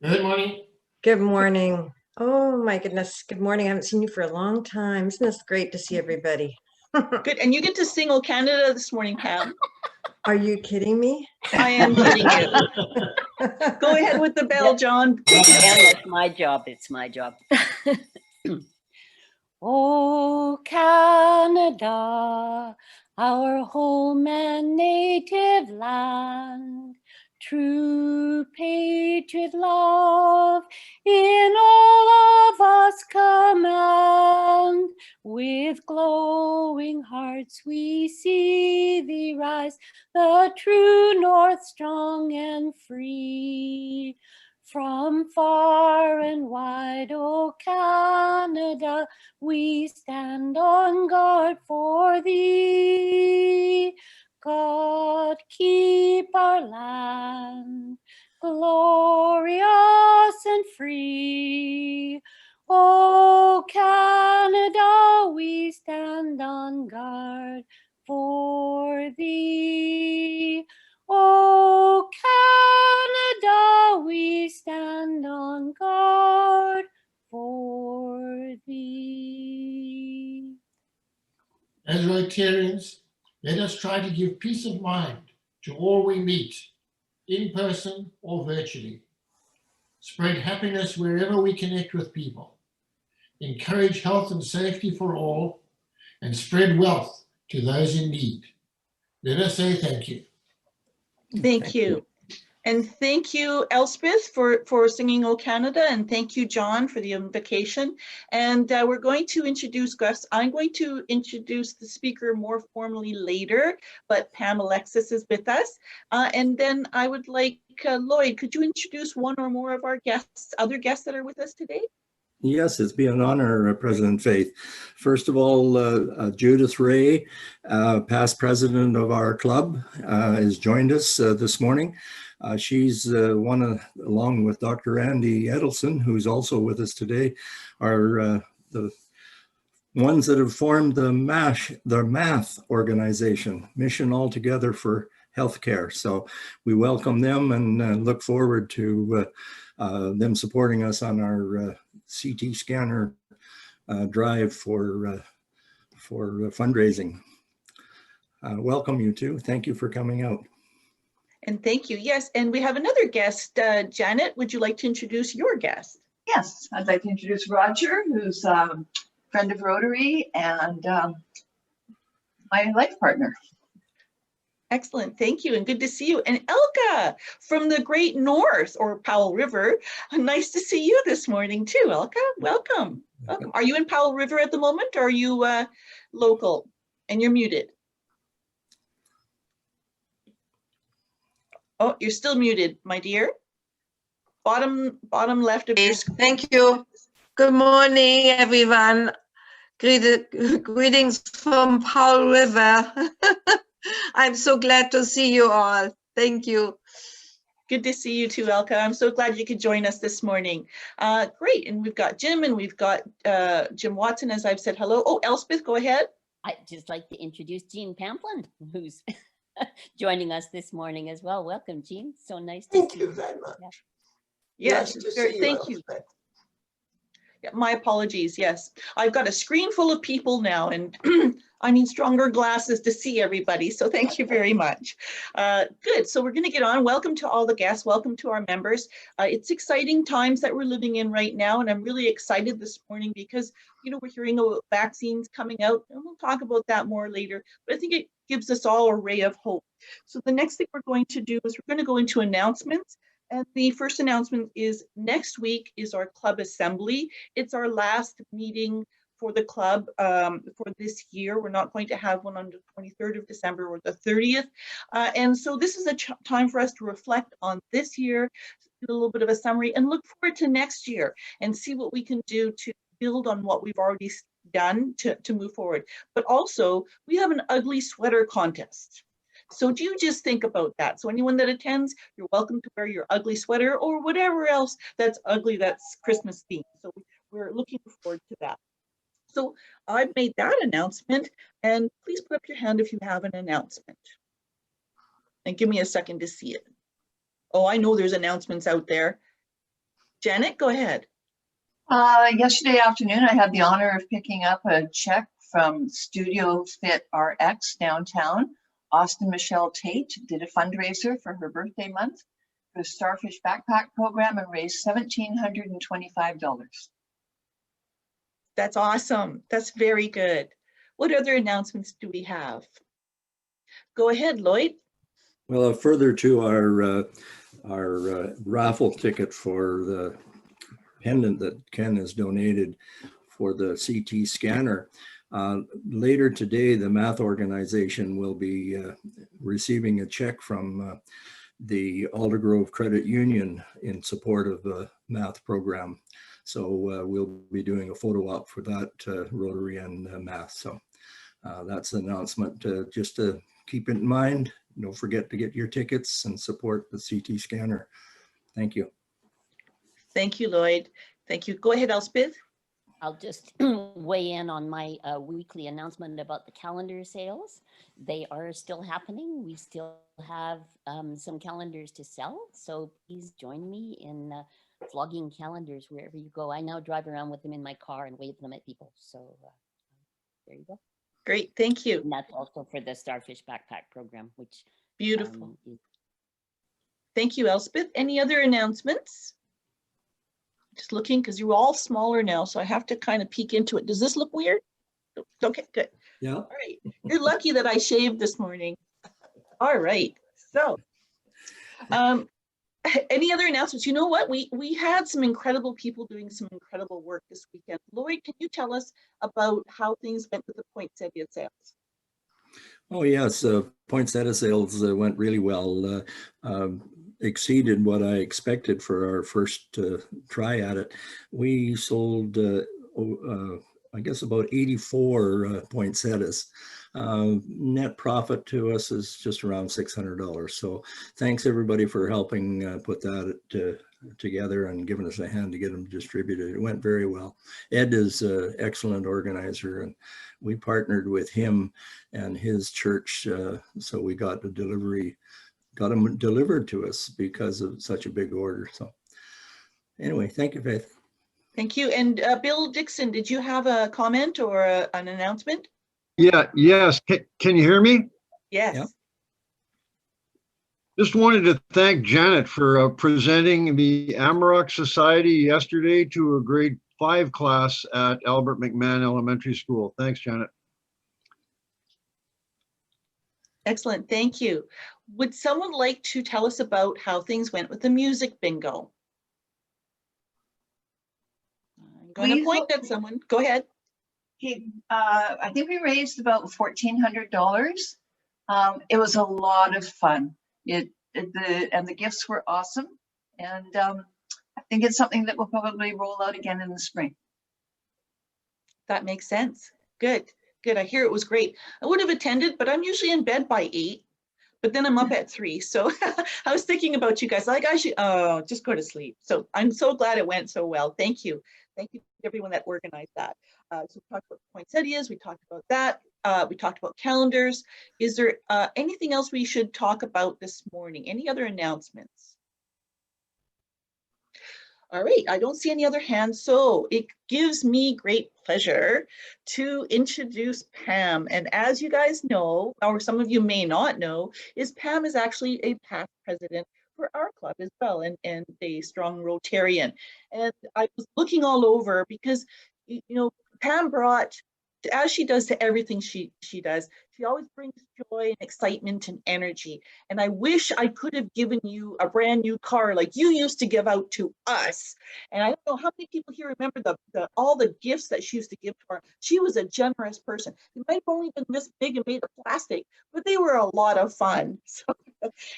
Good morning. Good morning. Oh my goodness. Good morning. I haven't seen you for a long time. Isn't this great to see everybody? Good. And you get to sing "O Canada" this morning, Pam. Are you kidding me? I am kidding you. Go ahead with the bell, John. Pam, it's my job. It's my job. Oh, Canada, our home and native land, true patriot love in all of us command. With glowing hearts we see thee rise, the true north strong and free. From far and wide, O Canada, we stand on guard for thee. God keep our land glorious and free. O Canada, we stand on guard for thee. O Canada, we stand on guard for thee. As Rotarians, let us try to give peace of mind to all we meet, in person or virtually. Spread happiness wherever we connect with people. Encourage health and safety for all, and spread wealth to those in need. Let us say thank you. Thank you. And thank you, Elspeth, for singing "O Canada," and thank you, John, for the invocation. And we're going to introduce guests. I'm going to introduce the speaker more formally later, but Pam Alexis is with us. And then I would like, Lloyd, could you introduce one or more of our guests, other guests that are with us today? Yes, it's been an honor, President Faith. First of all, Judith Ray, past president of our club, has joined us this morning. She's along with Dr. Andy Edelson, who's also with us today, are the ones that have formed the MATH organization, Mission Altogether for Healthcare. So we welcome them and look forward to them supporting us on our CT scanner drive for fundraising. Welcome, you two. Thank you for coming out. And thank you. Yes, and we have another guest. Janet, would you like to introduce your guest? Yes, I'd like to introduce Roger, who's a friend of Rotary and my life partner. Excellent, thank you, and good to see you. And Elka from the Great North, or Powell River. Nice to see you this morning too, Elka. Welcome. Welcome. Are you in Powell River at the moment, or are you local? And you're muted. Oh, you're still muted, my dear. Bottom left of your screen. Thank you. Good morning, everyone. Greetings from Powell River. I'm so glad to see you all. Thank you. Good to see you too, Elka. I'm so glad you could join us this morning. Great, and we've got Jim and we've got Jim Watson, as I've said hello. Oh, Elspeth, go ahead. I'd just like to introduce Jean Pamplin, who's joining us this morning as well. Welcome, Jean. So nice to see you. Thank you very much. Yes, nice to see you, thank you. Yeah, my apologies. Yes, I've got a screen full of people now, and I need stronger glasses to see everybody. So thank you very much. Good. So we're going to get on. Welcome to all the guests. Welcome to our members. It's exciting times that we're living in right now, and I'm really excited this morning because we're hearing about vaccines coming out, and we'll talk about that more later. But I think it gives us all a ray of hope. So the next thing we're going to do is we're going to go into announcements. And the first announcement is next week is our club assembly. It's our last meeting for the club for this year. We're not going to have one on the 23rd of December or the 30th. And so this is a time for us to reflect on this year, do a little bit of a summary, and look forward to next year and see what we can do to build on what we've already done to move forward. But also, we have an ugly sweater contest. So do you just think about that? So anyone that attends, you're welcome to wear your ugly sweater or whatever else that's ugly, that's Christmas themed. So we're looking forward to that. So I've made that announcement, and please put up your hand if you have an announcement. And give me a second to see it. Oh, I know there's announcements out there. Janet, go ahead. Yesterday afternoon, I had the honor of picking up a check from Studio Fit RX downtown. Austin Michelle Tate did a fundraiser for her birthday month for the Starfish Backpack Program and raised $1,725. That's awesome. That's very good. What other announcements do we have? Go ahead, Lloyd. Well, further to our raffle ticket for the pendant that Ken has donated for the CT scanner. Later today, the math organization will be receiving a check from the Aldergrove Credit Union in support of the math program. So we'll be doing a photo op for that, Rotary and math. So that's the announcement. Just to keep it in mind, don't forget to get your tickets and support the CT scanner. Thank you. Thank you, Lloyd. Thank you. Go ahead, Elspeth. I'll just weigh in on my weekly announcement about the calendar sales. They are still happening. We still have some calendars to sell. So please join me in flogging calendars wherever you go. I now drive around with them in my car and wave them at people. So there you go. Great, thank you. And that's also for the Starfish Backpack Program, which Beautiful. is Thank you, Elspeth. Any other announcements? Just looking because you're all smaller now, so I have to kind of peek into it. Does this look weird? Okay, good. Yeah. All right. You're lucky that I shaved this morning. All right. So, any other announcements? You know what? We had some incredible people doing some incredible work this weekend. Lloyd, can you tell us about how things went with the poinsettia sales? Oh yes, poinsettia sales went really well. Exceeded what I expected for our first try at it. We sold, I guess, about 84 poinsettias. Net profit to us is just around $600. So thanks everybody for helping put that together and giving us a hand to get them distributed. It went very well. Ed is an excellent organizer, and we partnered with him and his church, so we got them delivered to us because of such a big order. So anyway, thank you, Faith. Thank you. And Bill Dixon, did you have a comment or an announcement? Yes. Can you hear me? Yes. Yeah. Just wanted to thank Janet for presenting the Amarok Society yesterday to a grade 5 class at Albert McMahon Elementary School. Thanks, Janet. Excellent. Thank you. Would someone like to tell us about how things went with the music bingo? I'm going to point at someone. Go ahead. I think we raised about $1,400. It was a lot of fun. The gifts were awesome, and I think it's something that will probably roll out again in the spring. That makes sense. Good. Good. I hear it was great. I would have attended, but I'm usually in bed by 8, but then I'm up at 3. So I was thinking about you guys, like I should just go to sleep. So I'm so glad it went so well. Thank you. Thank you to everyone that organized that. So we talked about poinsettias, we talked about that. We talked about calendars. Is there anything else we should talk about this morning? Any other announcements? All right, I don't see any other hands, so it gives me great pleasure to introduce Pam. And as you guys know, or some of you may not know, Pam is actually a past president for our club as well, and a strong Rotarian. And I was looking all over because, you know, Pam brought, as she does to everything she does, she always brings joy and excitement and energy. And I wish I could have given you a brand new car like you used to give out to us. And I don't know how many people here remember all the gifts that she used to give to her. She was a generous person. They might have only been this big and made of plastic, but they were a lot of fun. So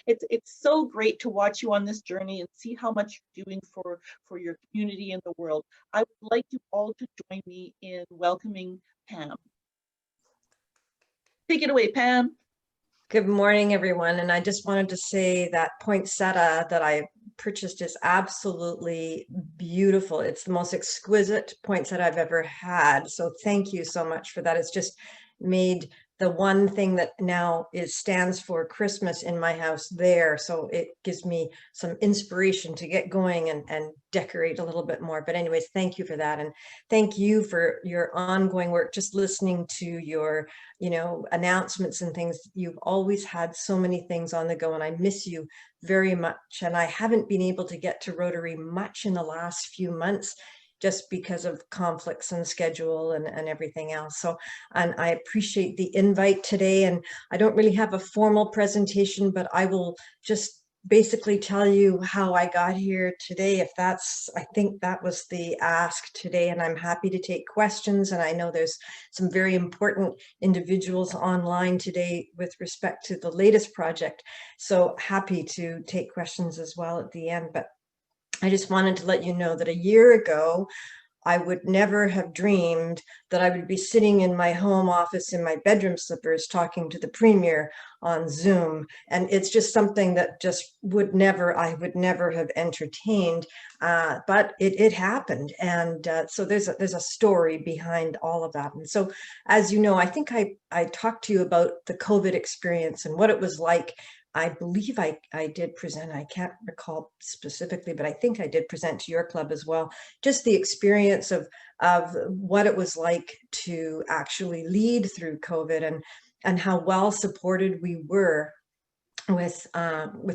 it's so great to watch you on this journey and see how much you're doing for your community and the world. I would like you all to join me in welcoming Pam. Take it away, Pam. Good morning, everyone. And I just wanted to say that poinsettia that I purchased is absolutely beautiful. It's the most exquisite poinsettia I've ever had. So thank you so much for that. It's just made the one thing that now stands for Christmas in my house there. So it gives me some inspiration to get going and decorate a little bit more. But anyways, thank you for that. And thank you for your ongoing work, just listening to your, announcements and things. You've always had so many things on the go, and I miss you very much. And I haven't been able to get to Rotary much in the last few months, just because of conflicts and schedule and everything else. So, and I appreciate the invite today. And I don't really have a formal presentation, but I will just basically tell you how I got here today. I think that was the ask today, and I'm happy to take questions. And I know there's some very important individuals online today with respect to the latest project. So happy to take questions as well at the end. But I just wanted to let you know that a year ago, I would never have dreamed that I would be sitting in my home office in my bedroom slippers talking to the Premier on Zoom. And it's just something that just I would never have entertained, but it happened. And so there's a story behind all of that. And so, as you know, I think I talked to you about the COVID experience and what it was like. I believe I did present, I can't recall specifically, but I think I did present to your club as well, just the experience of what it was like to actually lead through COVID and how well supported we were with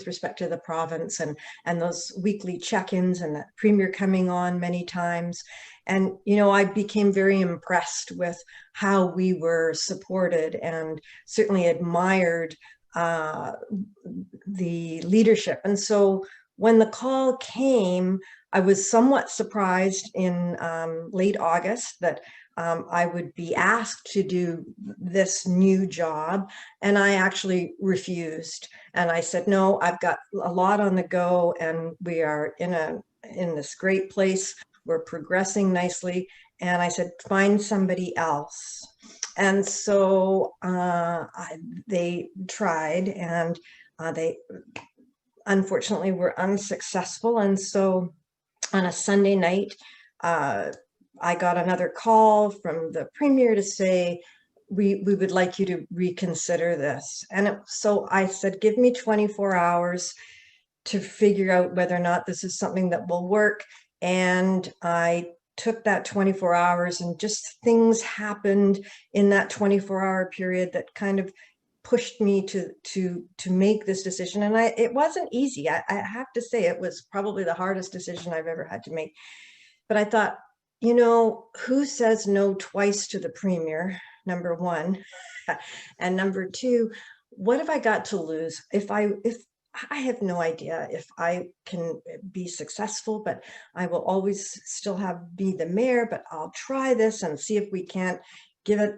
respect to the province and those weekly check-ins and the Premier coming on many times. And, I became very impressed with how we were supported and certainly admired the leadership. And so when the call came, I was somewhat surprised in late August that I would be asked to do this new job, and I actually refused. And I said, no, I've got a lot on the go, and we are in this great place. We're progressing nicely. And I said, find somebody else. And so they tried, and they unfortunately were unsuccessful. And so on a Sunday night, I got another call from the Premier to say, we would like you to reconsider this. And so I said, give me 24 hours to figure out whether or not this is something that will work. And I took that 24 hours, and just things happened in that 24-hour period that kind of pushed me to make this decision. And it wasn't easy. I have to say, it was probably the hardest decision I've ever had to make. But I thought, who says no twice to the Premier, number one, and number two, what have I got to lose? If I have no idea if I can be successful, but I will always still be the mayor, but I'll try this and see if we can't give it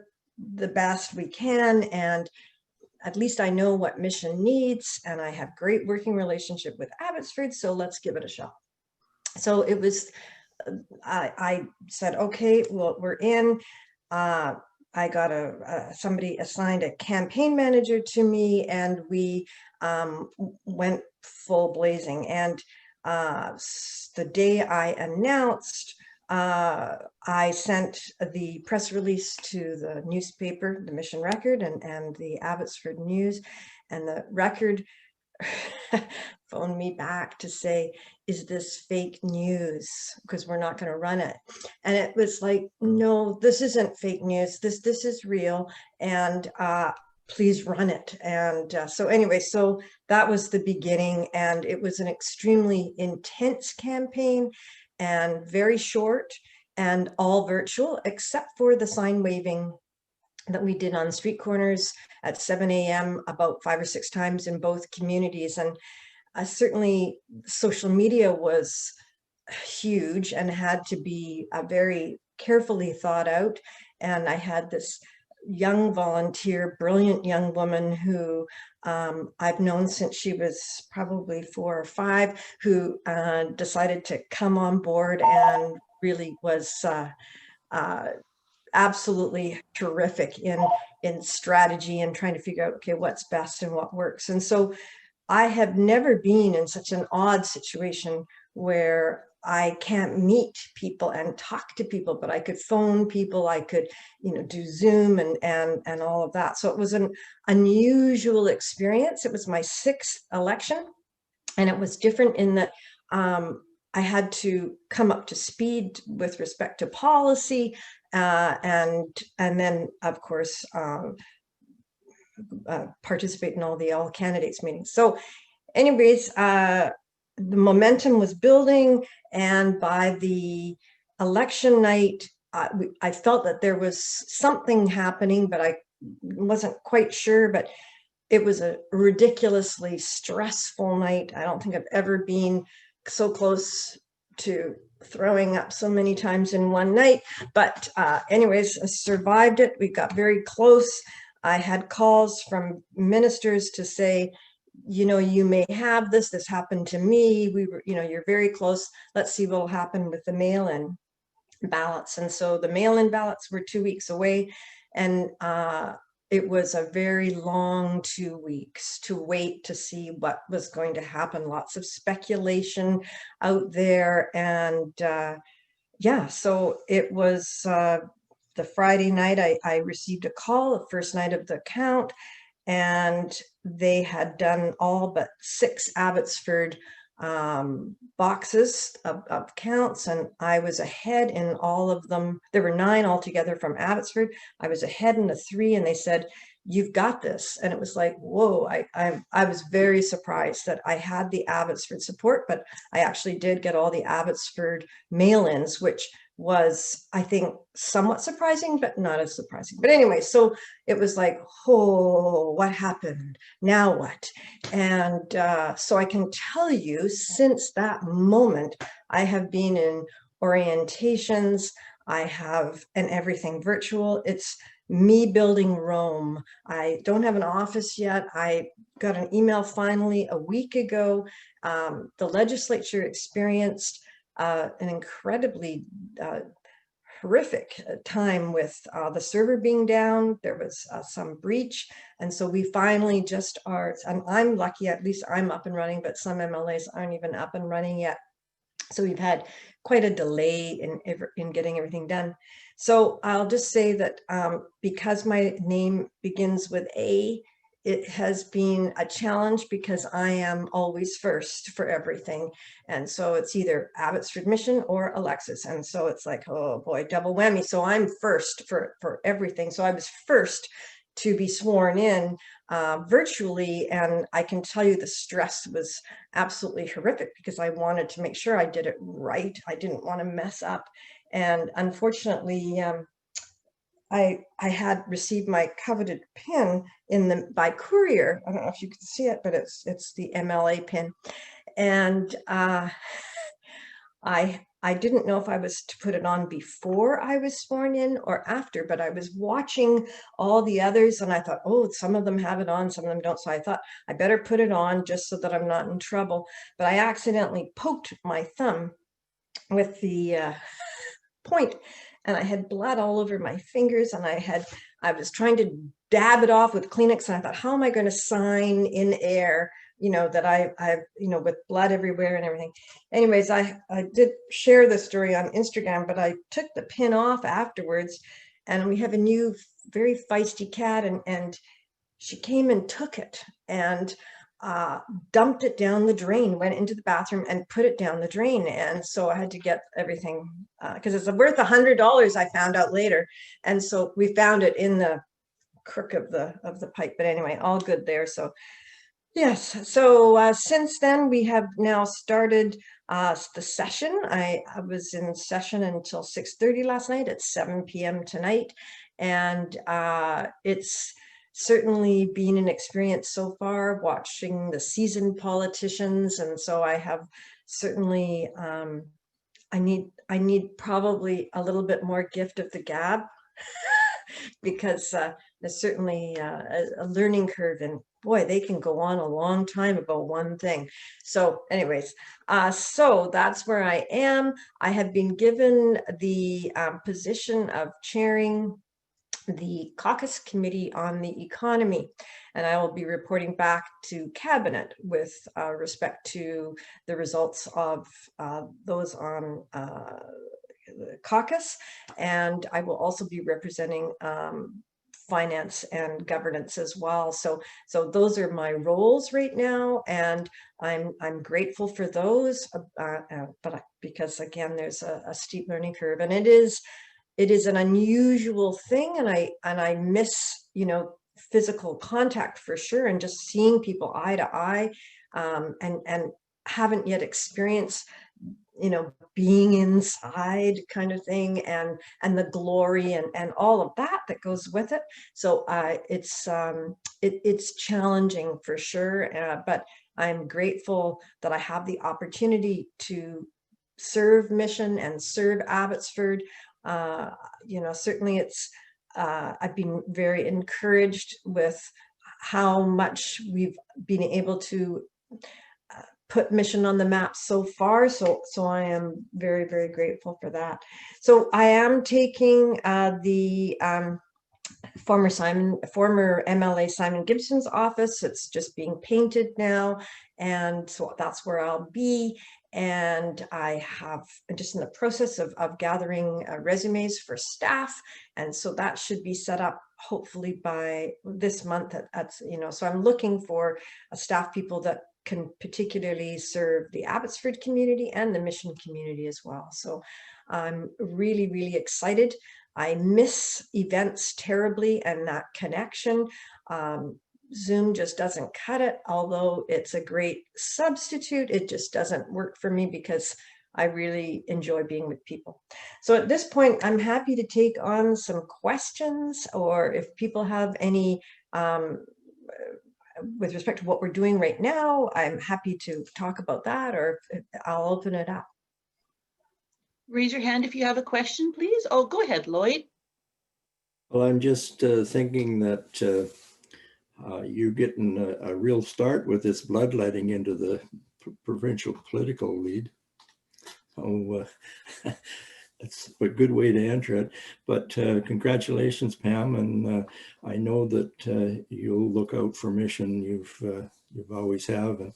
the best we can. And at least I know what Mission needs, and I have great working relationship with Abbotsford, so let's give it a shot. So it was, I said, okay, well, we're in. I got somebody assigned a campaign manager to me, and we went full blazing. And the day I announced, I sent the press release to the newspaper, the Mission Record, and the Abbotsford News, and the Record phoned me back to say, is this fake news? Because we're not going to run it. And it was like, no, this isn't fake news. This is real. And please run it. And so anyway, so that was the beginning. And it was an extremely intense campaign, and very short, and all virtual, except for the sign waving that we did on street corners at 7 a.m. about 5 or 6 times in both communities. And certainly social media was huge and had to be very carefully thought out. And I had this young volunteer, brilliant young woman who I've known since she was probably 4 or 5, who decided to come on board and really was absolutely terrific in strategy and trying to figure out, okay, what's best and what works. And so I have never been in such an odd situation where I can't meet people and talk to people, but I could phone people, I could, do Zoom and all of that. So it was an unusual experience. It was my 6th election, and it was different in that I had to come up to speed with respect to policy, and then, of course, participate in all candidates meetings. So anyways, the momentum was building, and by the election night, I felt that there was something happening, but I wasn't quite sure. But it was a ridiculously stressful night. I don't think I've ever been so close to throwing up so many times in one night. But anyways, I survived it. We got very close. I had calls from ministers to say, you may have this happened to me. We were, you're very close. Let's see what'll happen with the mail-in ballots. And so the mail-in ballots were 2 weeks away. And it was a very long 2 weeks to wait to see what was going to happen. Lots of speculation out there. And yeah, so it was the Friday night, I received a call, the first night of the count, and they had done all but 6 Abbotsford boxes of counts, and I was ahead in all of them. There were 9 altogether from Abbotsford. I was ahead in the 3, and they said, "You've got this." And it was like, whoa, I was very surprised that I had the Abbotsford support, but I actually did get all the Abbotsford mail-ins, which was, I think, somewhat surprising, but not as surprising. But anyway, so it was like, oh, what happened? Now what? And so I can tell you, since that moment, I have been in orientations, and everything virtual. It's me building Rome. I don't have an office yet. I got an email finally a week ago. The legislature experienced an incredibly horrific time with the server being down. There was some breach. And so we finally just are, and I'm lucky, at least I'm up and running, but some MLAs aren't even up and running yet. So we've had quite a delay in getting everything done. So I'll just say that because my name begins with A, it has been a challenge because I am always first for everything. And so it's either Abbotsford Mission or Alexis. And so it's like, oh boy, double whammy. So I'm first for everything. So I was first to be sworn in virtually. And I can tell you the stress was absolutely horrific because I wanted to make sure I did it right. I didn't want to mess up. And unfortunately, I had received my coveted pin by courier. I don't know if you can see it, but it's the MLA pin. And I didn't know if I was to put it on before I was sworn in or after, but I was watching all the others and I thought, oh, some of them have it on, some of them don't. So I thought I better put it on just so that I'm not in trouble. But I accidentally poked my thumb with the point, and I had blood all over my fingers, and I was trying to dab it off with Kleenex, and I thought, how am I going to sign in air, that I've with blood everywhere and everything. Anyways, I did share the story on Instagram, but I took the pin off afterwards, and we have a new very feisty cat, and she came and took it and dumped it down the drain, went into the bathroom and put it down the drain. And so I had to get everything because it's worth $100, I found out later. And so we found it in the crook of the pipe. But anyway, all good there. So yes. So since then, we have now started the session. I was in session until 6:30 last night. It's 7 p.m. tonight. And it's certainly been an experience so far watching the seasoned politicians. And so I have certainly, I need probably a little bit more gift of the gab because there's certainly a learning curve, and boy, they can go on a long time about one thing. So anyways, so that's where I am. I have been given the position of chairing the caucus committee on the economy, and I will be reporting back to cabinet with respect to the results of those on the caucus, and I will also be representing finance and governance as well. So those are my roles right now, and I'm grateful for those, but because again, there's a steep learning curve, and it is an unusual thing, and I miss, you know, physical contact for sure, and just seeing people eye to eye, and haven't yet experienced, you know, being inside kind of thing, and the glory and all of that goes with it. So it's challenging for sure, but I'm grateful that I have the opportunity to serve Mission and serve Abbotsford. You know, certainly it's I've been very encouraged with how much we've been able to put Mission on the map so far. So I am very, very grateful for that. So I am taking the former MLA Simon Gibson's office. It's just being painted now, and so that's where I'll be. And I have just in the process of gathering resumes for staff, and so that should be set up hopefully by this month. You know, so I'm looking for staff people that can particularly serve the Abbotsford community and the Mission community as well. So I'm really, really excited. I miss events terribly, and that connection. Zoom just doesn't cut it, although it's a great substitute. It just doesn't work for me because I really enjoy being with people. So at this point, I'm happy to take on some questions, or if people have any with respect to what we're doing right now, I'm happy to talk about that, or I'll open it up. Raise your hand if you have a question, please. Oh, go ahead, Lloyd. Well, I'm just thinking that you're getting a real start with this bloodletting into the provincial political lead. Oh, that's a good way to enter it. But congratulations, Pam, and I know that you'll look out for Mission. You've always have, and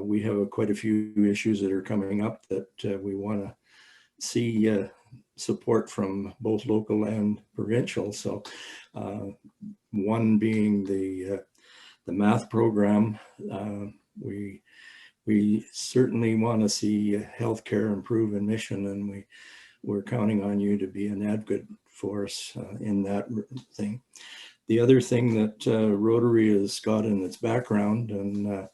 we have quite a few issues that are coming up that we want to see support from both local and provincial. So one being the math program. We certainly want to see healthcare improve in Mission, and we're counting on you to be an advocate for us in that thing. The other thing that Rotary has got in its background, and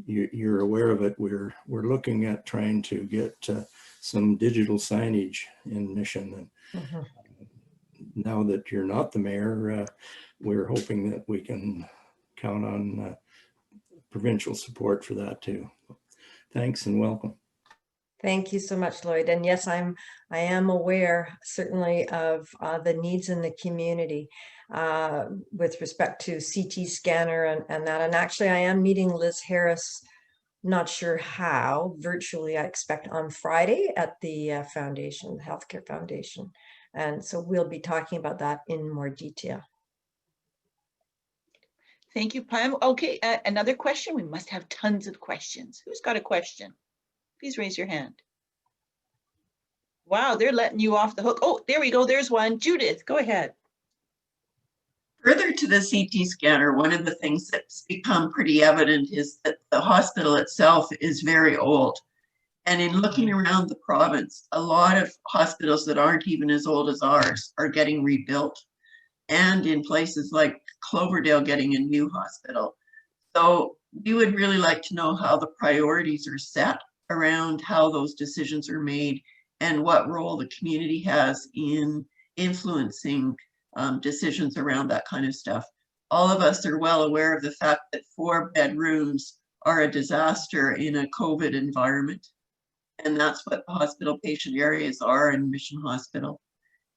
you're aware of it, we're looking at trying to get some digital signage in Mission. And now that you're not the mayor, we're hoping that we can count on provincial support for that too. Thanks and welcome. Thank you so much, Lloyd. And yes, I am aware certainly of the needs in the community with respect to CT scanner and that. And actually, I am meeting Liz Harris, not sure how, virtually, I expect on Friday at the foundation, the Healthcare Foundation. And so we'll be talking about that in more detail. Thank you, Pam. Okay, another question. We must have tons of questions. Who's got a question? Please raise your hand. Wow, they're letting you off the hook. Oh, there we go. There's one. Judith, go ahead. Further to the CT scanner, one of the things that's become pretty evident is that the hospital itself is very old. And in looking around the province, a lot of hospitals that aren't even as old as ours are getting rebuilt. And in places like Cloverdale, getting a new hospital. So we would really like to know how the priorities are set around how those decisions are made and what role the community has in influencing decisions around that kind of stuff. All of us are well aware of the fact that 4 bedrooms are a disaster in a COVID environment. And that's what the hospital patient areas are in Mission Hospital.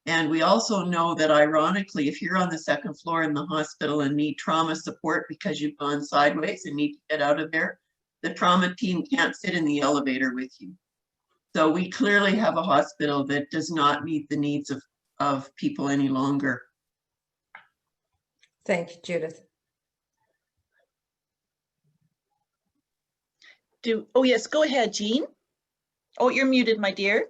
And we also know that ironically, if you're on the 2nd floor in the hospital and need trauma support because you've gone sideways and need to get out of there, the trauma team can't sit in the elevator with you. So we clearly have a hospital that does not meet the needs of of people any longer. Thank you, Judith. Oh yes, go ahead, Jean. Oh, you're muted, my dear.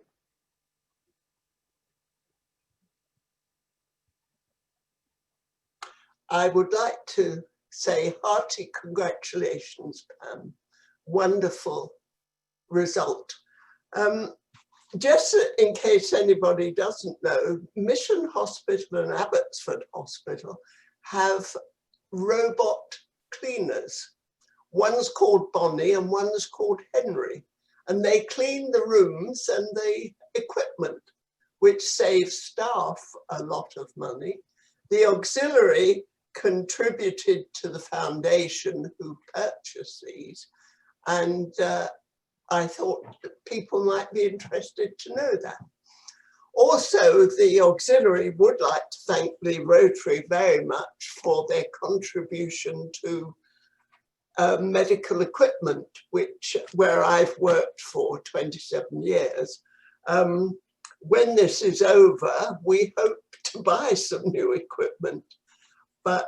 I would like to say hearty congratulations, Pam. Wonderful result. Just in case anybody doesn't know, Mission Hospital and Abbotsford Hospital have robot cleaners. One's called Bonnie and one's called Henry. And they clean the rooms and the equipment, which saves staff a lot of money. The auxiliary contributed to the foundation who purchased these. And I thought that people might be interested to know that. Also, the auxiliary would like to thank the Rotary very much for their contribution to medical equipment, where I've worked for 27 years. When this is over, we hope to buy some new equipment. But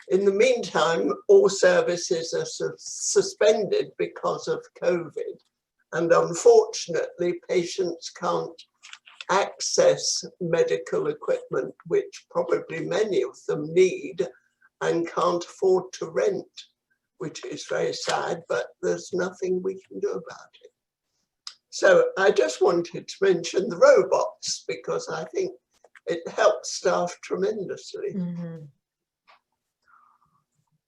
in the meantime, all services are suspended because of COVID. And unfortunately, patients can't access medical equipment, which probably many of them need and can't afford to rent, which is very sad, but there's nothing we can do about it. So I just wanted to mention the robots because I think it helps staff tremendously. Mm-hmm.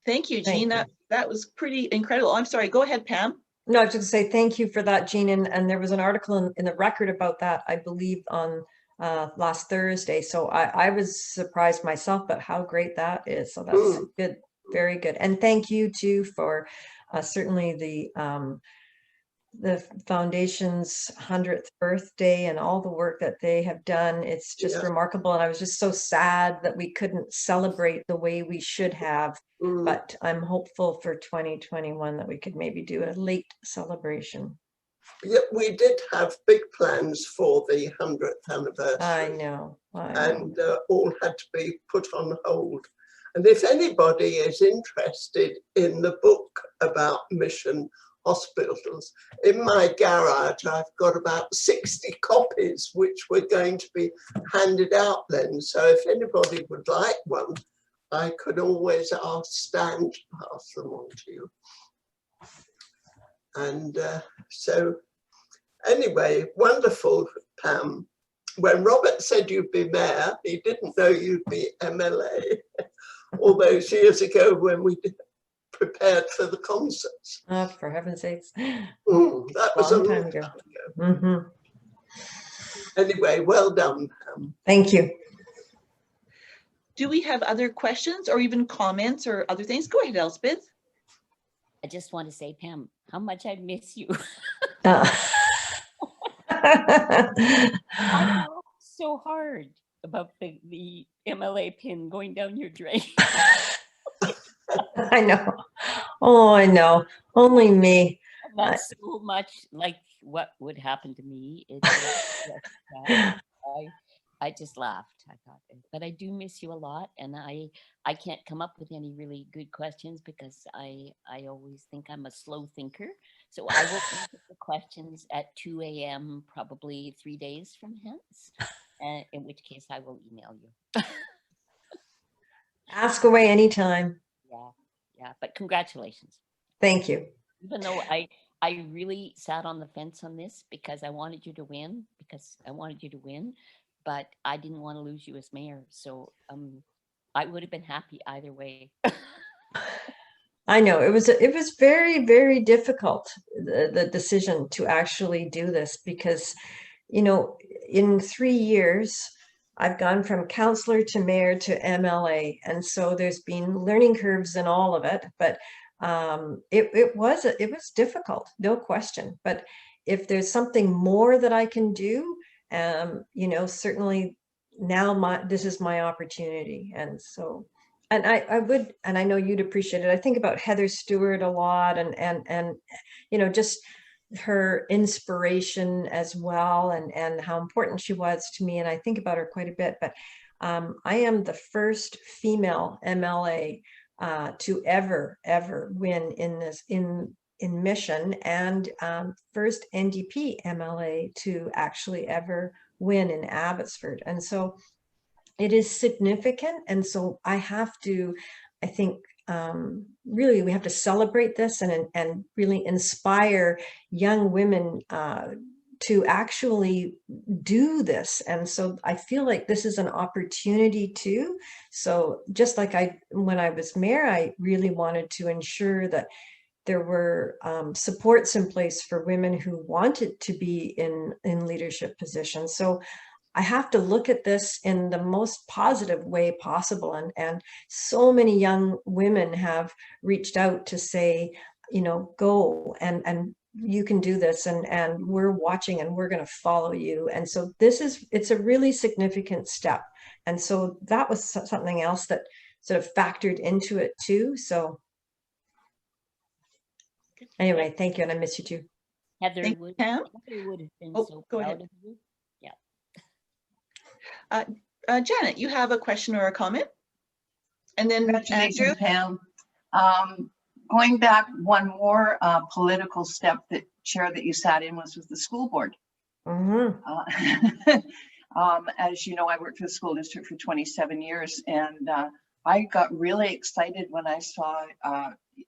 Thank you, Jean. That was pretty incredible. I'm sorry, go ahead, Pam. No, I was just going to say thank you for that, Jean. And there was an article in the Record about that, I believe, on last Thursday. So I was surprised myself, but how great that is. So that's good, very good. And thank you too for certainly the foundation's 100th birthday and all the work that they have done. It's just remarkable. And I was just so sad that we couldn't celebrate the way we should have. But I'm hopeful for 2021 that we could maybe do a late celebration. Yeah, we did have big plans for the 100th anniversary. I know. And all had to be put on hold. And if anybody is interested in the book about Mission Hospitals, in my garage I've got about 60 copies which were going to be handed out then. So if anybody would like one, I could always ask Stan to pass them on to you. And so anyway, wonderful, Pam. When Robert said you'd be mayor, he didn't know you'd be MLA all those years ago when we prepared for the concerts. Oh, for heaven's sakes. That was a long time ago. Mm-hmm. Anyway, well done, Pam. Thank you. Do we have other questions or even comments or other things? Go ahead, Elspeth. I just want to say, Pam, how much I miss you. I worked so hard about the MLA pin going down your drain. I know. Oh, I know. Only me. Not so much like what would happen to me. I just laughed. I thought, but I do miss you a lot, and I can't come up with any really good questions because I always think I'm a slow thinker. So I will think of the questions at 2 a.m. probably 3 days from hence, in which case I will email you. Ask away anytime. Yeah. But congratulations. Thank you. Even though I really sat on the fence on this because I wanted you to win, but I didn't want to lose you as mayor. So I would have been happy either way. I know it was very, very difficult, the decision to actually do this, because, you know, in 3 years, I've gone from councillor to mayor to MLA. And so there's been learning curves in all of it, but it was difficult, no question. But if there's something more that I can do, you know, certainly now this is my opportunity. And so, and I would, and I know you'd appreciate it. I think about Heather Stewart a lot, and you know, just her inspiration as well, and how important she was to me. And I think about her quite a bit, but I am the first female MLA to ever win in Mission, and first NDP MLA to actually ever win in Abbotsford. And so it is significant. And so I think really we have to celebrate this and really inspire young women to actually do this. And so I feel like this is an opportunity too. So just like when I was mayor, I really wanted to ensure that there were supports in place for women who wanted to be in leadership positions. So I have to look at this in the most positive way possible. And so many young women have reached out to say, go and you can do this, and we're watching and we're going to follow you. And so it's a really significant step. And so that was something else that sort of factored into it too. So anyway, thank you. And I miss you too. Heather Thank would, you, Pam. Heather would have been Oh, so go proud ahead. of you. Janet, you have a question or a comment? And then Andrew. Congratulations, Pam. Going back one more political step, that chair that you sat in was with the school board. As you know, I worked for the school district for 27 years, and I got really excited when I saw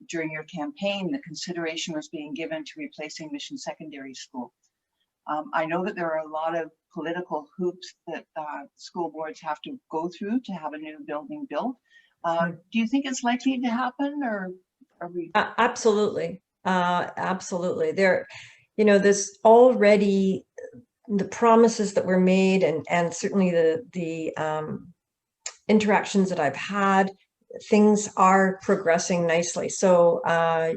during your campaign the consideration was being given to replacing Mission Secondary School. I know that there are a lot of political hoops that school boards have to go through to have a new building built. Do you think it's likely to happen, or are we? Absolutely. Absolutely. There's already the promises that were made, and certainly the interactions that I've had, things are progressing nicely. So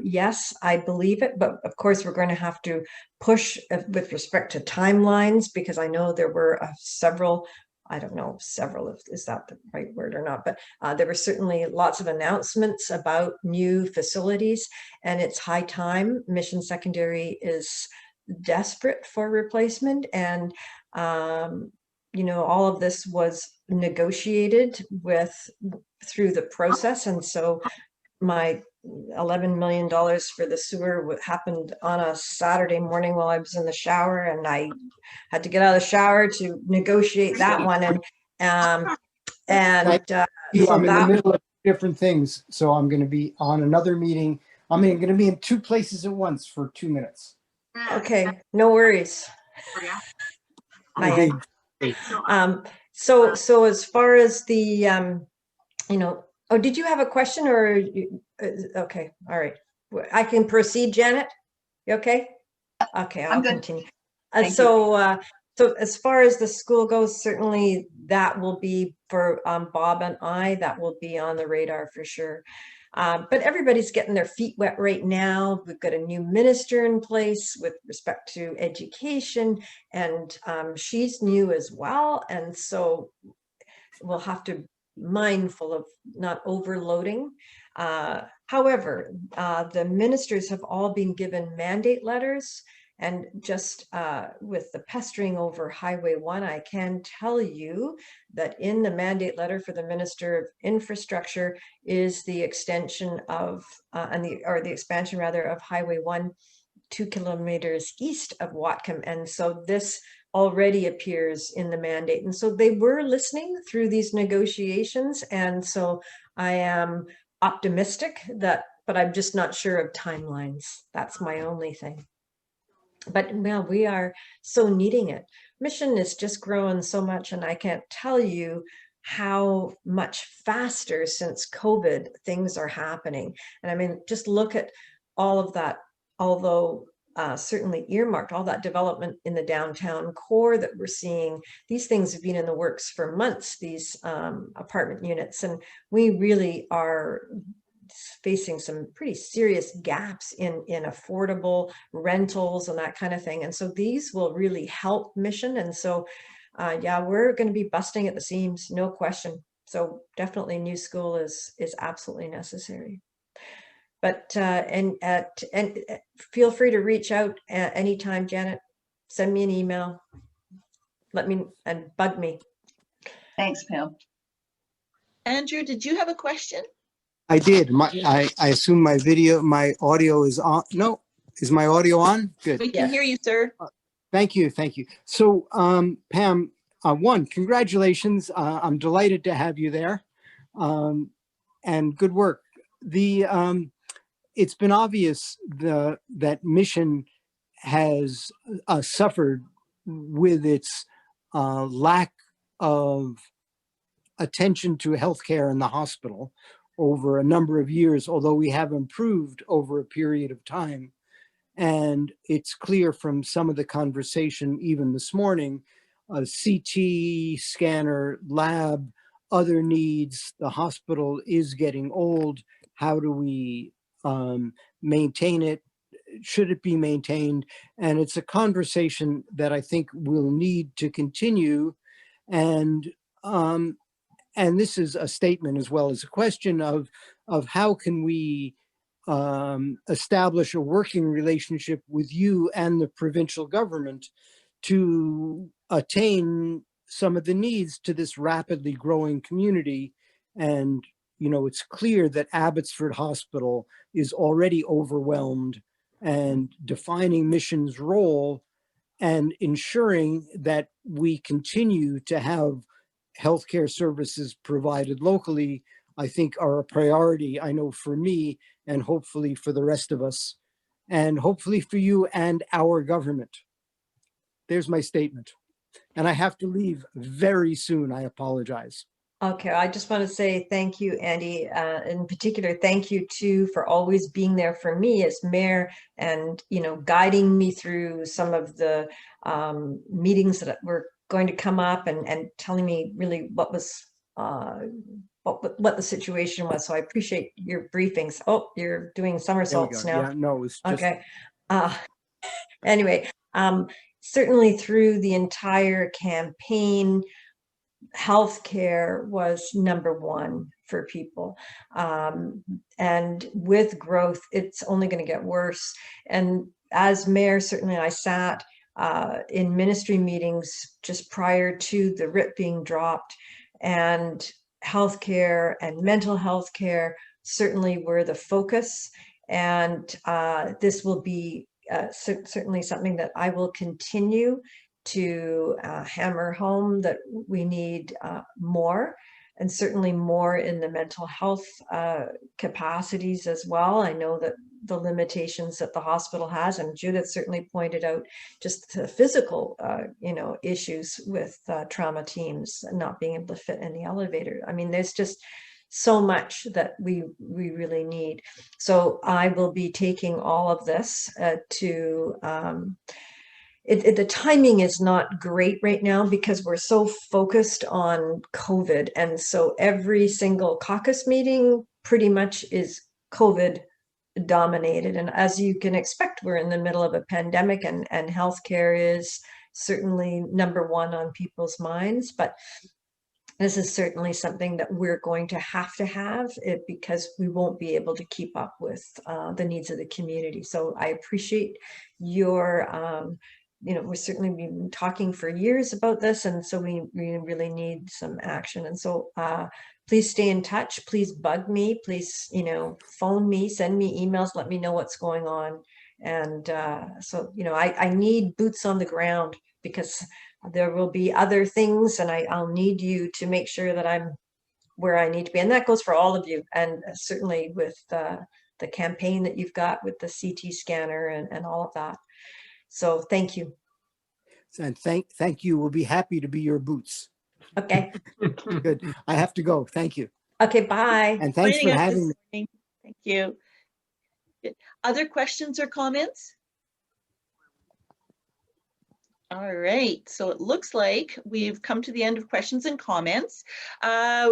yes, I believe it, but of course we're going to have to push with respect to timelines, because I know there were several, I don't know, is that the right word or not, but there were certainly lots of announcements about new facilities, and it's high time. Mission Secondary is desperate for replacement, and all of this was negotiated through the process. And so my $11 million for the sewer happened on a Saturday morning while I was in the shower, and I had to get out of the shower to negotiate that one. I'm in the middle of different things, so I'm going to be on another meeting. I'm going to be in two places at once for 2 minutes. Okay, no worries. Okay. So as far as the oh, did you have a question, or okay, all right, I can proceed, Janet? You okay? Okay, I'll continue. So as far as the school goes, certainly that will be for Bob and I, that will be on the radar for sure. But everybody's getting their feet wet right now. We've got a new minister in place with respect to education, and she's new as well. And so we'll have to be mindful of not overloading. However, the ministers have all been given mandate letters, and just with the pestering over Highway 1, I can tell you that in the mandate letter for the Minister of Infrastructure is the extension of, the expansion rather, of Highway 1 2 kilometers east of Whatcom. And so this already appears in the mandate. And so they were listening through these negotiations. And so I am optimistic but I'm just not sure of timelines. That's my only thing. But well, we are so needing it. Mission is just growing so much, and I can't tell you how much faster since COVID things are happening. And I mean, just look at all of that, although certainly earmarked, all that development in the downtown core that we're seeing. These things have been in the works for months, these apartment units, and we really are facing some pretty serious gaps in affordable rentals and that kind of thing. And so these will really help Mission. And so yeah, we're going to be busting at the seams, no question. So definitely new school is absolutely necessary. But, and feel free to reach out anytime, Janet. Send me an email. Let me, and bug me. Thanks, Pam. Andrew, did you have a question? I did. I assume my audio is on. No, is my audio on? Good. We can hear you, sir. Thank you. Thank you. So, Pam, one, congratulations. I'm delighted to have you there. And good work. It's been obvious that Mission has suffered with its lack of attention to healthcare in the hospital over a number of years, although we have improved over a period of time. And it's clear from some of the conversation, even this morning, a CT scanner, lab, other needs, the hospital is getting old. How do we maintain it? Should it be maintained? And it's a conversation that I think will need to continue. And this is a statement as well as a question of how can we establish a working relationship with you and the provincial government to attain some of the needs to this rapidly growing community. And, you know, it's clear that Abbotsford Hospital is already overwhelmed, and defining Mission's role and ensuring that we continue to have healthcare services provided locally, I think are a priority. I know for me, and hopefully for the rest of us, and hopefully for you and our government. There's my statement. And I have to leave very soon. I apologize. Okay, I just want to say thank you, Andy. In particular, thank you too for always being there for me as mayor, and guiding me through some of the meetings that were going to come up, and telling me really what was what the situation was. So I appreciate your briefings. Oh, you're doing somersaults now. Yeah, no, it was just... Okay. Anyway, certainly through the entire campaign, healthcare was number one for people. And with growth, it's only going to get worse. And as mayor, certainly I sat in ministry meetings just prior to the writ being dropped, and healthcare and mental health care certainly were the focus. And this will be certainly something that I will continue to hammer home, that we need more, and certainly more in the mental health capacities as well. I know that the limitations that the hospital has, and Judith certainly pointed out just the physical issues with trauma teams not being able to fit in the elevator. I mean, there's just so much that we really need. So I will be taking all of this to the timing is not great right now because we're so focused on COVID. And so every single caucus meeting pretty much is COVID dominated. And as you can expect, we're in the middle of a pandemic, and healthcare is certainly number one on people's minds. But this is certainly something that we're going to have it, because we won't be able to keep up with the needs of the community. So I appreciate your we've certainly been talking for years about this, and so we really need some action. And so please stay in touch. Please bug me. Please, phone me, send me emails, let me know what's going on. And so, I need boots on the ground, because there will be other things, and I'll need you to make sure that I'm where I need to be. And that goes for all of you. And certainly with the campaign that you've got with the CT scanner and all of that. So thank you. And thank you. We'll be happy to be your boots. Okay. Good. I have to go. Thank you. Okay, bye. And thanks for having me. Thank you. Other questions or comments? All right, so it looks like we've come to the end of questions and comments.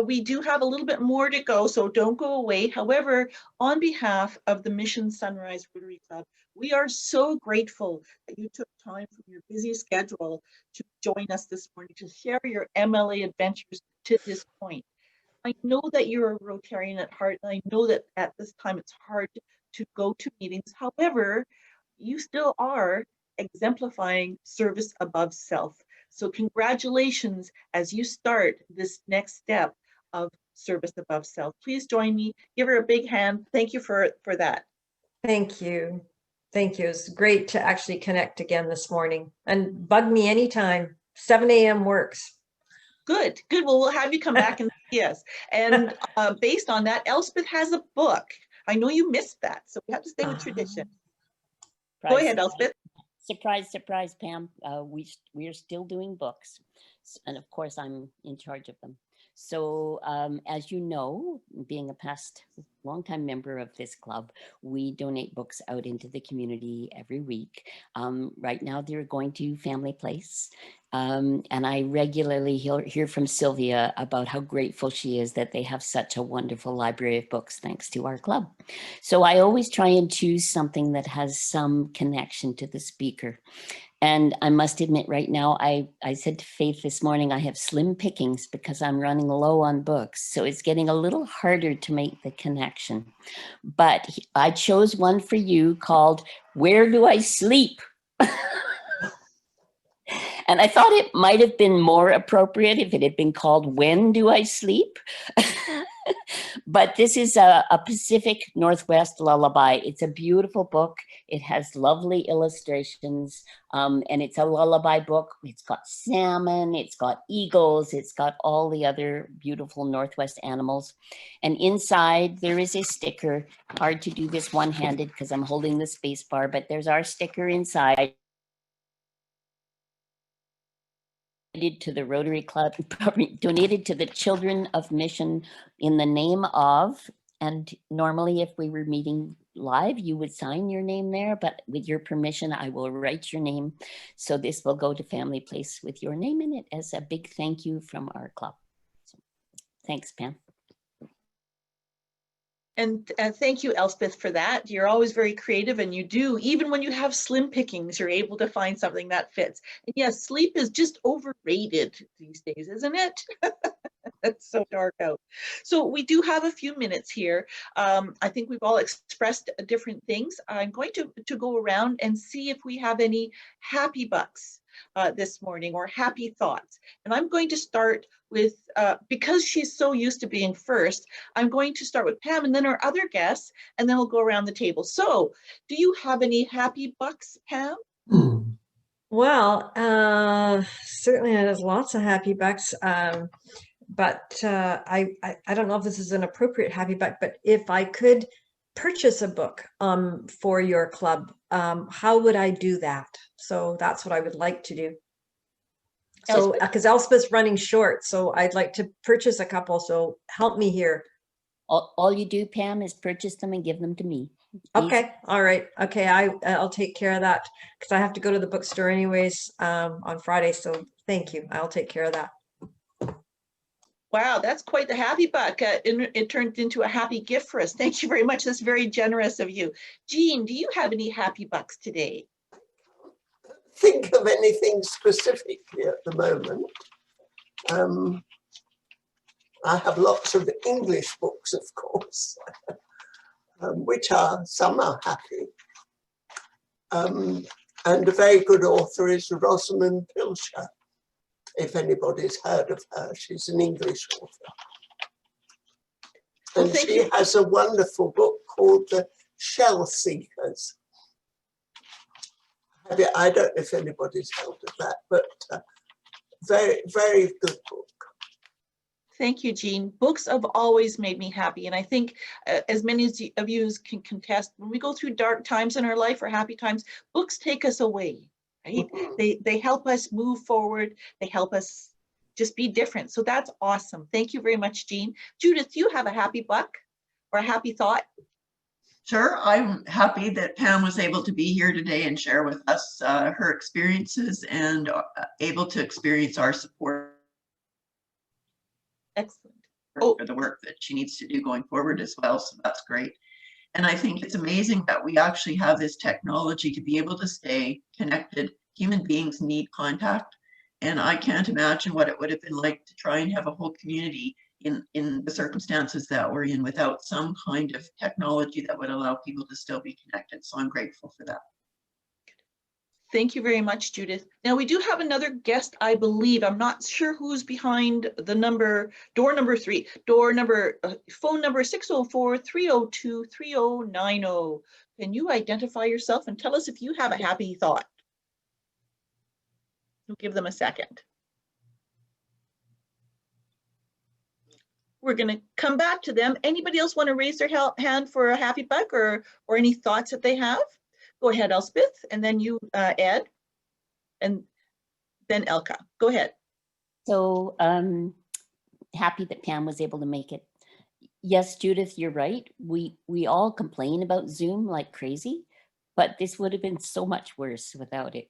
We do have a little bit more to go, so don't go away. However, on behalf of the Mission Sunrise Rotary Club, we are so grateful that you took time from your busy schedule to join us this morning to share your MLA adventures to this point. I know that you're a Rotarian at heart, and I know that at this time it's hard to go to meetings. However, you still are exemplifying service above self. So congratulations as you start this next step of service above self. Please join me. Give her a big hand. Thank you for that. Thank you. Thank you. It's great to actually connect again this morning, and bug me anytime. 7 a.m. works. Good, good. Well, we'll have you come back and see us. And based on that, Elspeth has a book. I know you missed that, so we have to stay with tradition. Go ahead, Elspeth. Surprise, surprise, Pam. We are still doing books. And of course, I'm in charge of them. So as you know, being a past longtime member of this club, we donate books out into the community every week. Right now, they're going to Family Place. And I regularly hear from Sylvia about how grateful she is that they have such a wonderful library of books thanks to our club. So I always try and choose something that has some connection to the speaker. And I must admit right now, I said to Faith this morning, I have slim pickings because I'm running low on books. So it's getting a little harder to make the connection. But I chose one for you called Where Do I Sleep? And I thought it might have been more appropriate if it had been called When Do I Sleep? But this is a Pacific Northwest lullaby. It's a beautiful book. It has lovely illustrations, and it's a lullaby book. It's got salmon, it's got eagles, it's got all the other beautiful Northwest animals. And inside there is a sticker. Hard to do this one-handed because I'm holding the space bar, but there's our sticker inside. To the Rotary Club, donated to the Children of Mission in the name of, and normally if we were meeting live, you would sign your name there, but with your permission, I will write your name. So this will go to Family Place with your name in it as a big thank you from our club. So, thanks, Pam. And thank you, Elspeth, for that. You're always very creative, and you do, even when you have slim pickings, you're able to find something that fits. And yes, sleep is just overrated these days, isn't it? It's so dark out. So we do have a few minutes here. I think we've all expressed different things. I'm going to go around and see if we have any happy bucks this morning or happy thoughts. And I'm going to start with, because she's so used to being first, I'm going to start with Pam and then our other guests, and then we'll go around the table. So do you have any happy bucks, Pam? Well, certainly there's lots of happy bucks. But I don't know if this is an appropriate happy buck, but if I could purchase a book for your club, how would I do that? So that's what I would like to do. So because Elspeth's running short, so I'd like to purchase a couple. So help me here. All you do, Pam, is purchase them and give them to me. Okay. All right. Okay. I'll take care of that because I have to go to the bookstore anyways on Friday. So thank you. I'll take care of that. Wow, that's quite the happy buck. It turned into a happy gift for us. Thank you very much. That's very generous of you. Jean, do you have any happy bucks today? Think of anything specifically at the moment. I have lots of English books, of course, which some are happy. And a very good author is Rosamund Pilcher. If anybody's heard of her, she's an English author. And she has a wonderful book called The Shell Seekers. I don't know if anybody's heard of that, but very, very good book. Thank you, Jean. Books have always made me happy. And I think as many of you can contest, when we go through dark times in our life or happy times, books take us away. Right? They help us move forward. They help us just be different. So that's awesome. Thank you very much, Jean. Judith, do you have a happy buck or a happy thought? Sure. I'm happy that Pam was able to be here today and share with us her experiences and able to experience our support. Excellent. For the work that she needs to do going forward as well. So that's great. And I think it's amazing that we actually have this technology to be able to stay connected. Human beings need contact. And I can't imagine what it would have been like to try and have a whole community in the circumstances that we're in without some kind of technology that would allow people to still be connected. So I'm grateful for that. Thank you very much, Judith. Now we do have another guest, I believe. I'm not sure who's behind the number, door number 3, phone number 604-302-3090. Can you identify yourself and tell us if you have a happy thought? We'll give them a second. We're going to come back to them. Anybody else want to raise their hand for a happy buck or any thoughts that they have? Go ahead, Elspeth, and then you, Ed, and then Elka. Go ahead. So happy that Pam was able to make it. Yes, Judith, you're right. We all complain about Zoom like crazy, but this would have been so much worse without it.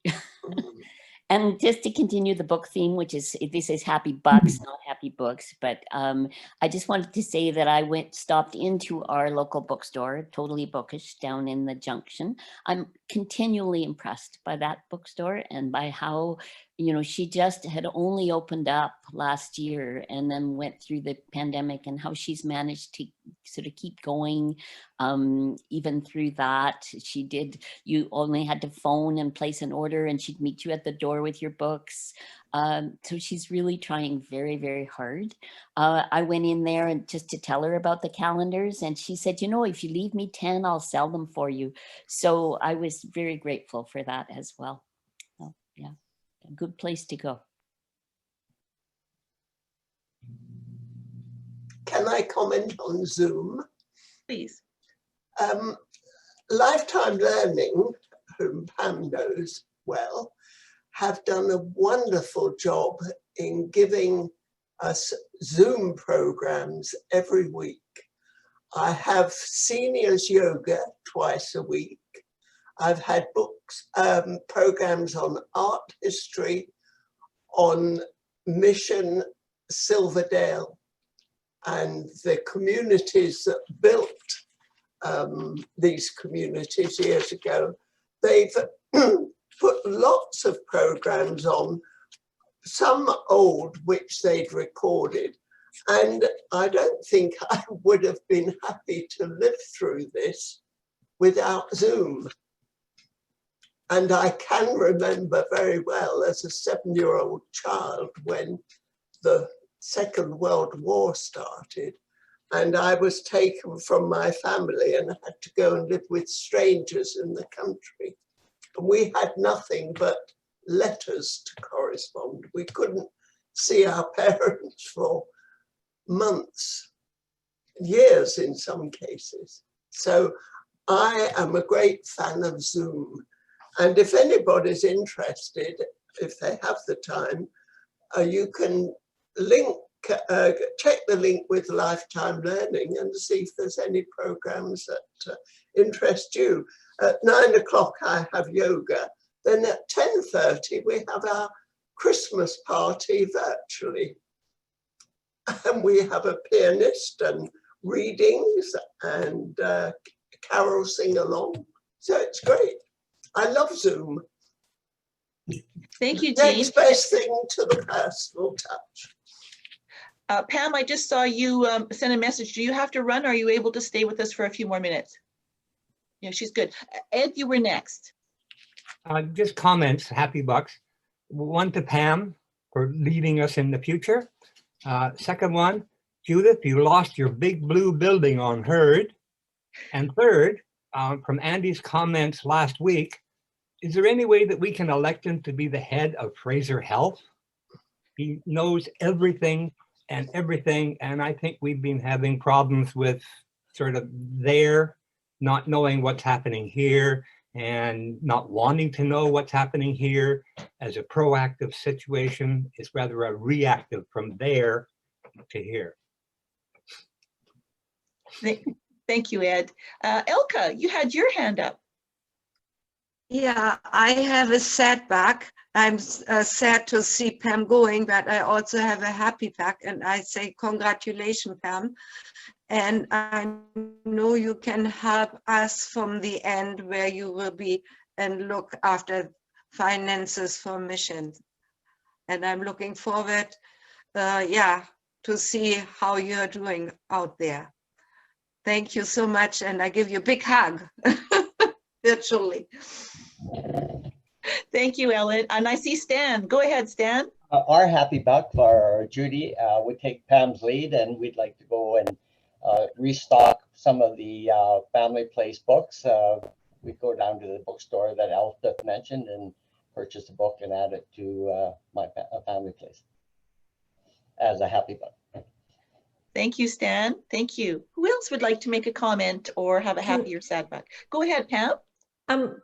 And just to continue the book theme, which is, this is happy bucks, not happy books. But I just wanted to say that I stopped into our local bookstore, Totally Bookish, down in the Junction. I'm continually impressed by that bookstore and by how, you know, she just had only opened up last year and then went through the pandemic, and how she's managed to sort of keep going even through that. You only had to phone and place an order and she'd meet you at the door with your books. So she's really trying very, very hard. I went in there and just to tell her about the calendars, and she said, you know, if you leave me 10, I'll sell them for you. So I was very grateful for that as well. So, yeah, a good place to go. Can I comment on Zoom? Please. Lifetime Learning, whom Pam knows well, have done a wonderful job in giving us Zoom programs every week. I have seniors yoga twice a week. I've had books, programs on art history, on Mission Silverdale, and the communities that built these communities years ago. They've put lots of programs on, some old which they'd recorded, and I don't think I would have been happy to live through this without Zoom. And I can remember very well as a 7-year-old child when the Second World War started, and I was taken from my family and had to go and live with strangers in the country. And we had nothing but letters to correspond. We couldn't see our parents for months, years in some cases. So I am a great fan of Zoom. And if anybody's interested, if they have the time, you can check the link with Lifetime Learning and see if there's any programs that interest you. At 9 o'clock, I have yoga. Then at 10:30, we have our Christmas party virtually. And we have a pianist and readings and carol sing along. So it's great. I love Zoom. Thank you, Jean. Next best thing to the personal touch. Pam, I just saw you send a message. Do you have to run? Or are you able to stay with us for a few more minutes? Yeah, she's good. Ed, you were next. Just comments, happy bucks. One to Pam for leading us in the future. Second one, Judith, you lost your big blue building on Heard. And third, from Andy's comments last week, is there any way that we can elect him to be the head of Fraser Health? He knows everything, and I think we've been having problems with sort of there, not knowing what's happening here and not wanting to know what's happening here as a proactive situation. Is rather a reactive from there to here. Thank you, Ed. Elka, you had your hand up. Yeah, I have a setback. I'm sad to see Pam going, but I also have a happy back, and I say congratulations, Pam. And I know you can help us from the end where you will be and look after finances for missions. And I'm looking forward, to see how you're doing out there. Thank you so much, and I give you a big hug virtually. Thank you, Ellen. And I see Stan. Go ahead, Stan. Our happy buck for Judy would take Pam's lead, and we'd like to go and restock some of the family place books. We'd go down to the bookstore that Elspeth mentioned and purchase a book and add it to my family place as a happy buck. Thank you, Stan. Thank you. Who else would like to make a comment or have a happy or sad buck? Go ahead, Pam.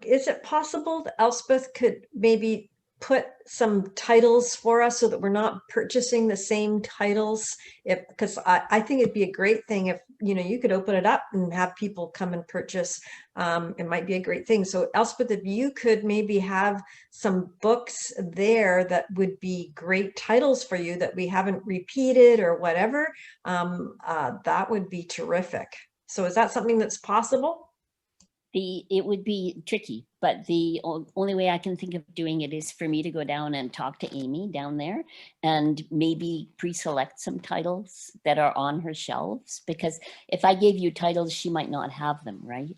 Is it possible that Elspeth could maybe put some titles for us so that we're not purchasing the same titles? Because I think it'd be a great thing if, you know, you could open it up and have people come and purchase. It might be a great thing. So Elspeth, if you could maybe have some books there that would be great titles for you that we haven't repeated or whatever, that would be terrific. So is that something that's possible? It would be tricky, but the only way I can think of doing it is for me to go down and talk to Amy down there and maybe pre-select some titles that are on her shelves, because if I gave you titles, she might not have them, right?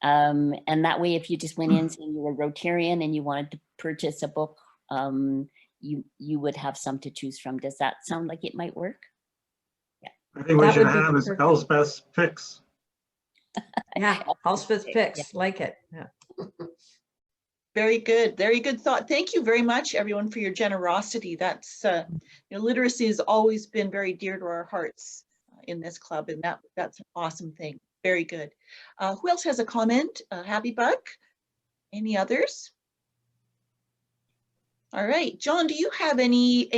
And that way, if you just went in saying you were Rotarian and you wanted to purchase a book, you would have some to choose from. Does that sound like it might work? Yeah. I think we should have is Elspeth's picks. Yeah, Elspeth's picks, like it. Yeah. Very good. Very good thought. Thank you very much, everyone, for your generosity. That's literacy has always been very dear to our hearts in this club, and that's an awesome thing. Very good. Who else has a comment? Happy Buck? Any others? All right, John, do you have any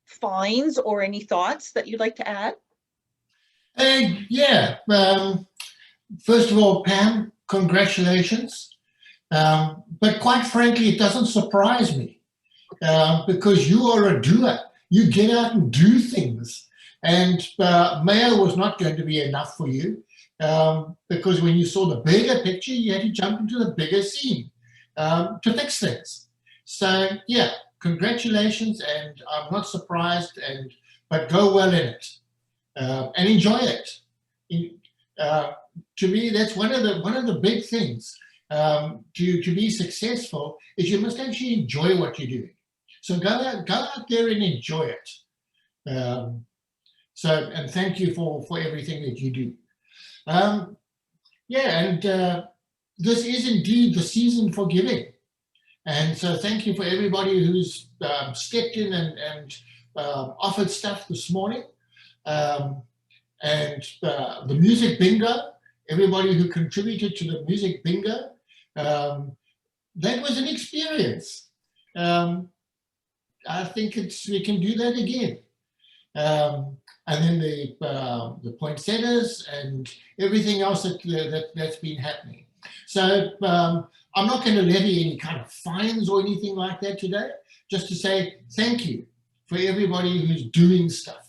finds or any thoughts that you'd like to add? Yeah. First of all, Pam, congratulations. But quite frankly, it doesn't surprise me because you are a doer. You get out and do things. And mayo was not going to be enough for you because when you saw the bigger picture, you had to jump into the bigger scene to fix things. So yeah, congratulations, and I'm not surprised, but go well in it and enjoy it. To me, that's one of the big things. To be successful is you must actually enjoy what you're doing. So go out there and enjoy it. And thank you for everything that you do. This is indeed the season for giving. And so thank you for everybody who's stepped in and offered stuff this morning. The music bingo, everybody who contributed to the music bingo, that was an experience. I think we can do that again. And then the poinsettias and everything else that's been happening. So I'm not going to levy any kind of fines or anything like that today, just to say thank you for everybody who's doing stuff.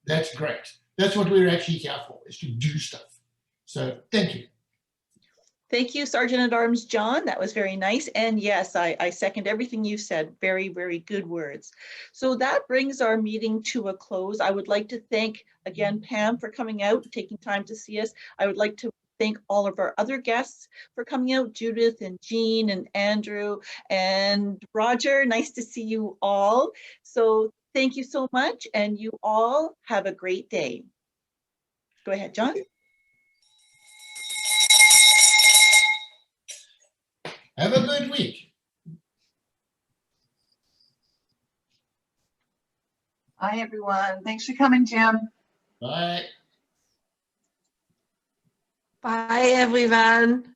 That's great. That's what we're actually here for, is to do stuff. So thank you. Thank you, Sergeant at Arms John. That was very nice. And yes, I second everything you said. Very, very good words. So that brings our meeting to a close. I would like to thank again Pam for coming out, taking time to see us. I would like to thank all of our other guests for coming out, Judith and Jean and Andrew and Roger. Nice to see you all. So thank you so much, and you all have a great day. Go ahead, John. Have a good week. Bye, everyone. Thanks for coming, Jim. Bye. Bye, everyone.